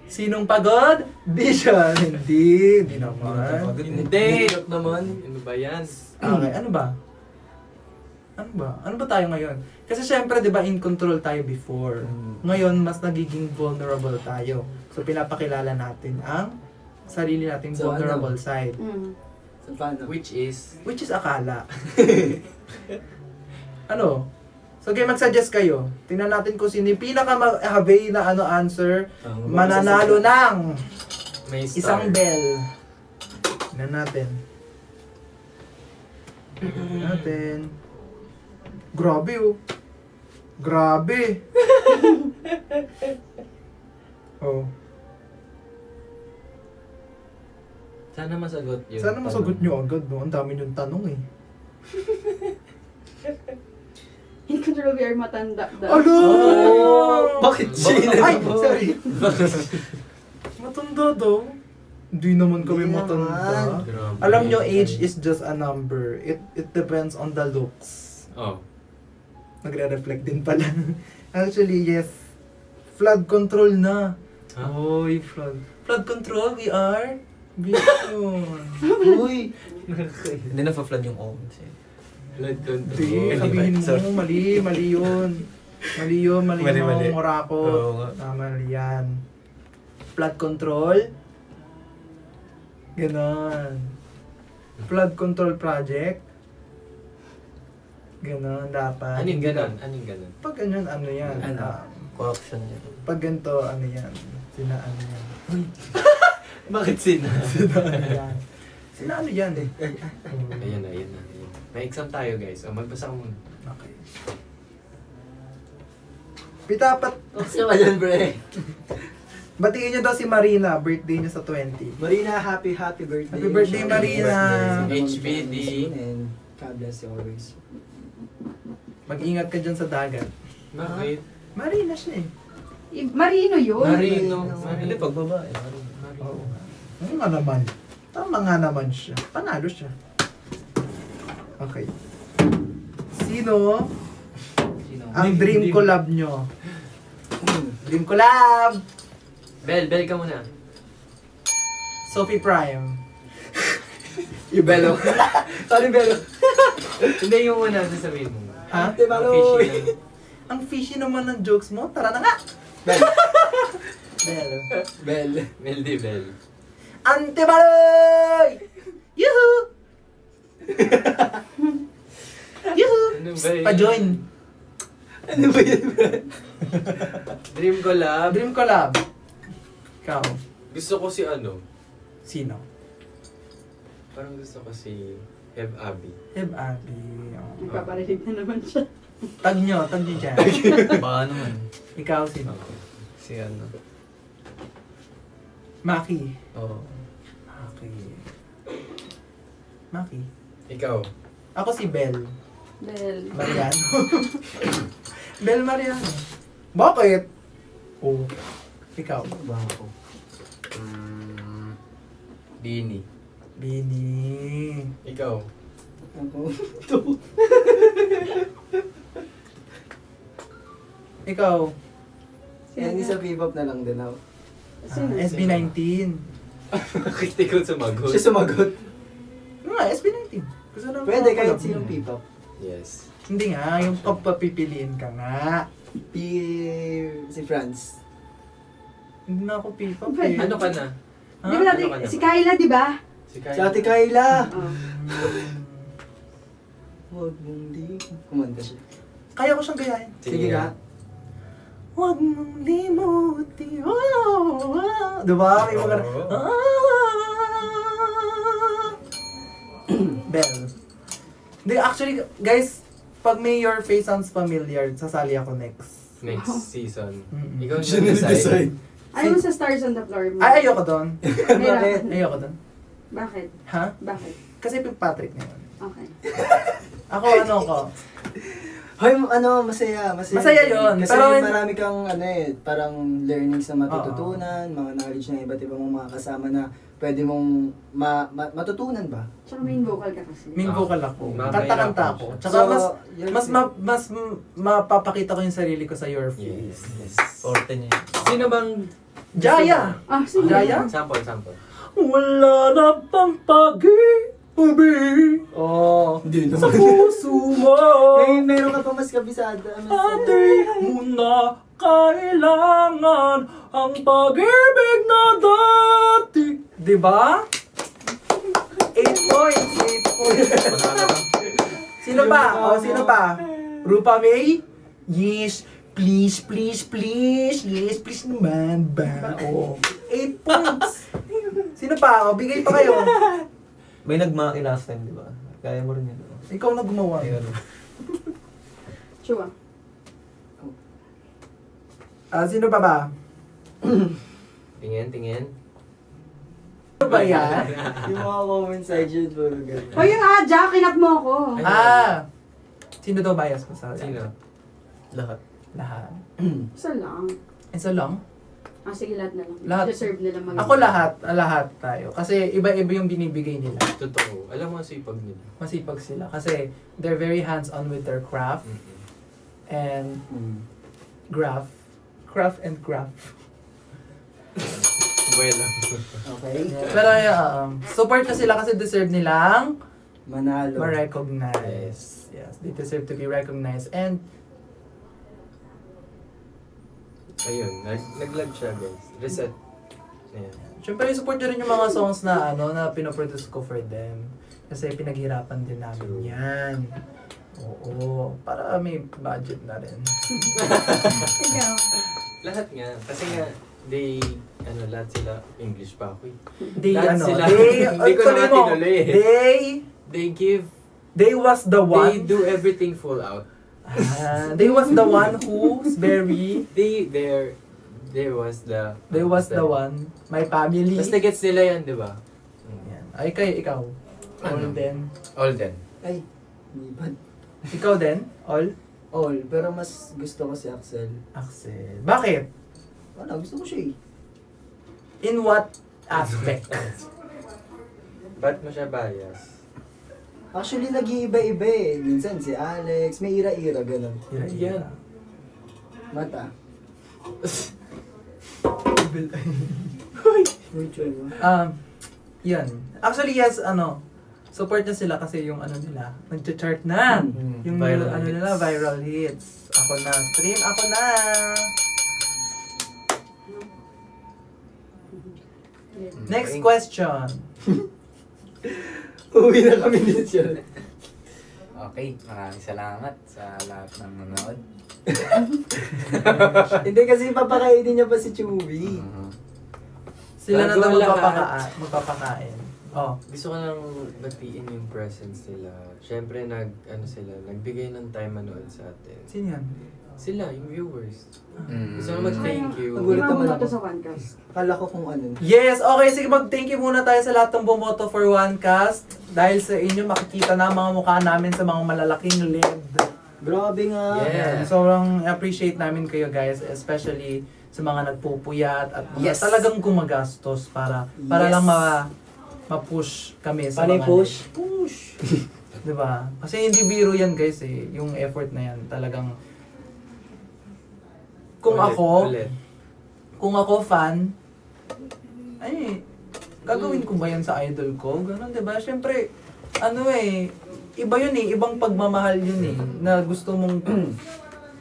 Sinong pagod? Di siya. Hindi naman. Hindi naman. Ano ba yan? Okay, ano ba? Ano ba tayo ngayon? Kasi syempre, di ba, in control tayo before. Ngayon, mas nagiging vulnerable tayo. So, pinapakilala natin ang sarili nating vulnerable side. So, paano? Which is akala. Ano? So, okay, mag-suggest kayo. Tingnan natin kung sino yung pinaka-have na answer. Mananalo ng may star. isang bell. Tingnan natin. Grabe oh. Grabe. Oh. Sana masagot yun. Sana masagot nyo agad, no? Ang dami yung tanong eh. In control, we are matanda daw. Alo! Bakit sila? Ay, sorry. Matanda daw. Hindi naman kami Hindi matanda. Grabe. Alam nyo, age is just a number. It depends on the looks. Oh. Nagre-reflect din pala. Actually, yes. Flood control na. Huh? Oy, flood. Flood control, we are. Bicon. Uy! Hindi na pa-flood yung owns eh. Blood control. Hindi, sabihin mo, mali yun. Mali Mali. yung orako. Oo nga. Mali yan. Flood control. Ganon. Flood control project. Ganon, dapat. Anong ganon? Anong ganon? Pag ganyan, ano yan? Ano? Co-option niya. Pag ganito, ano yan? Ano yan? Bakit sina? Ano yan? Ano yan eh? Ayan na. May exam tayo guys. O magbasa ko muna. Okay. Pitapat. Kasi ba yan, pre? Batiin niyo daw si Marina, birthday niya sa 20. Marina, happy birthday. Happy birthday, Marina. HBD. And God bless you always. Mag-ingat ka dyan sa dagat. Bakit? Marina siya eh. Marino yun. Marino. Hindi, pagbabae. Oo. Ano nga naman? Tama nga naman siya. Panalo siya. Okay. Sino ang dream collab nyo? Dream collab! Bell ka muna. Sophie Prime. Yung bello. Sorry, bello. Hindi yung una sasabihin mo. Ha? Ate Baloy. Ang fishy naman ng jokes mo. Tara na nga! Bell. Bell. Meldy Bell. Ante Baloy! Yuhu! Yuhu! Ano ba yun? Pa-join. Ano ba yan, bro? Dream collab. Dream collab. Ikaw. Gusto ko si ano. Sino? Parang gusto ko si Heb Abby. Heb Abby. Nagpaparinig na naman siya. Tag nyo dyan. Baka naman. Ikaw sino? Si ano. Maki. Oo. Maki. Ikaw. Ako si Bel. Bell. Mariano. Bel Mariano. Bakit? Oh. Ikaw. Ba ako? Dini. Bini. Ikaw. Ako? Ikaw. Yan, sa P-pop na lang din ako. SB19. Bakit ikaw sumagot? Siya sumagot. Ano nga, SB19. Gusto na Pwede mga kahit collab sinong mo. P-pop. Yes. Hindi nga, yung papapipiliin ka nga. Si Franz. Hindi na ako P-pop eh. Ano ka na? Ha? Di ba natin, Ano ka na si ba? Kyla, di ba? Si Si Ate Kayla! Oh. Huwag mong di... Kumanda siya. Kaya ko siyang gayahin. Sige nga. Huwag mong limuti. Oh, oh. Diba? May mga... Oo. Bell. Hindi, actually, guys, pag may Your Face sounds familiar, sasali ako next. Next season. Mm-mm. Ikaw Siya na nag-decide. Ayaw mo sa Stars on the Floor mo. Ay, ayoko doon. Bakit? Ayoko doon. Bakit? Ha? Bakit? Kasi Pink Patrick na yun. Okay. Ako, ano ko? Hoy, masaya. Masaya yun. Kasi Pero marami kang, parang learnings na matututunan, mga knowledge na iba't ibang mga kasama na pwede mong matutunan ba? Tsaka main vocal ka kasi. Main vocal ako. Mamaya Kanta-kanta ako. ako. Tsaka mas mapapakita ko yung sarili ko sa Your Face. Yes. Forte niya. Sino bang Jaya! Sige. Jaya? Sample. Wala na pang pag-ibig Hindi sa naman. puso mo. Meron ka pa mas kabisada. Ate, muna kailangan ang pag-ibig na dati. Diba? 8 points. 8 points. Sino pa? Sino pa? Rupa May? Yes, please, please, please. Yes, please naman ba? 8 points. Sino pa? Bigay pa kayo. May nagmaki last time, di ba? Kaya mo rin yun. Ikaw na gumawa. Ayun. Chua. Sino pa ba? Tingin. Ano ba yan? Yung mga comment section, puro ganun. O yung Jack, kinap mo ako. Sino daw bias mo sa Sino? Lahat. Lahat. Isa lang. Isa lang? Sige, lahat na lang. Lahat. Deserve nila mag- Ako lahat tayo. Kasi iba-iba yung binibigay nila. Totoo. Alam mo ang sipag nila. Masipag sila. Kasi they're very hands-on with their craft and graph. Craft and graph. Bueno. Okay? Pero support na sila kasi deserve nilang Manalo. ma-recognize. Yes, they deserve to be recognized. And Ayun, nag-lag siya guys. Reset. Ayan. syempre support nyo rin yung mga songs na na pinoproduce ko for them. Kasi pinaghirapan din namin True. yan. Oo, para may budget na rin. Ikaw. Lahat nga. Kasi nga, lahat sila, English pa ako eh. They Hindi ko na tinuloy eh. They was the one. They do everything full out. They was the one who's very. There was the one. My family. Basta gets nila yan, di ba? Yan. Ay, ikaw. All Ano? then. All then. Ay, liban. Ikaw din? All? All, pero mas gusto ko si Axel. Axel. Bakit? Wala, gusto ko siya eh. In what aspect? Ba't mo siya bias? Actually, nag-iiba-iba eh. Minsan si Alex, may ira-ira, ganun. Yan. Mata. Yan. Actually, yes, support na sila kasi yung nila, nag-chart na. Yung Viral nila, hits. viral hits. Ako na, stream, ako na. Next question. Uwi na kami din siya. Okay, maraming salamat sa lahat ng nanood. Hindi kasi papakainin niya pa si Chewy. Sila na Bago daw ang lahat. magpapakain. Oh. Gusto ko lang batiin yung presence nila. Siyempre, nagbigay ng time manood sa atin. Sino yan? Sila, yung viewers. Mm. Gusto ko mag-thank you. Nagulat Iba naman mo ako. to sa OneCast. Akala ko kung ano. Yes, okay. Sige, mag-thank you muna tayo sa lahat ng bumoto for OneCast. Dahil sa inyo, makikita na ang mga mukha namin sa mga malalaking LED. Grabe nga. Yeah. Sobrang appreciate namin kayo guys, especially sa mga nagpupuyat at mga Yes. talagang gumagastos para Yes. lang ma-push kami sa Paano mga push? push. 'Di ba? Kasi hindi biro yan guys eh, yung effort na yan talagang kung ako fan ay gagawin ko ba yan sa idol ko? Ganun 'di ba? Syempre iba yun eh, ibang pagmamahal yun eh, na gusto mong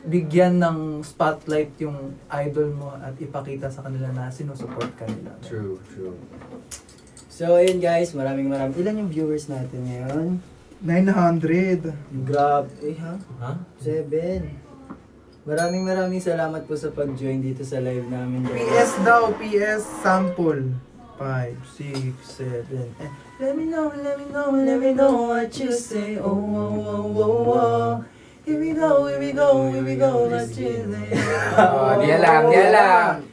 bigyan ng spotlight yung idol mo at ipakita sa kanila na sinusupport ka nila. True. So, ayun guys, maraming. Ilan yung viewers natin ngayon? 900. Grabe. Ha? Ha? 7. Maraming salamat po sa pag-join dito sa live namin. guys. PS daw, PS sample. 5, 6, 7. Let me know what you say. Oh. Here we go, what you say. Oh, diyan lang.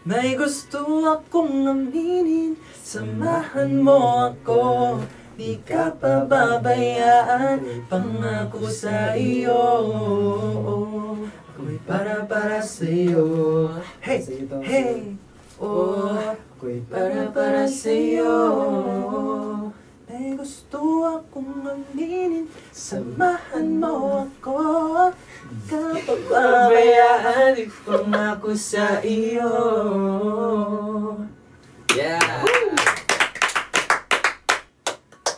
May gusto akong aminin, samahan mo ako. Di ka pababayaan, pangako sa iyo. Ako'y para sa'yo. Hey, Sa'yo to. hey, oh. Ako'y Para sa'yo. May gusto akong aminin, samahan mo ako. Kapabayaan, pangako sa iyo.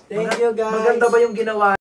Thank you, guys. Maganda ba yung ginawa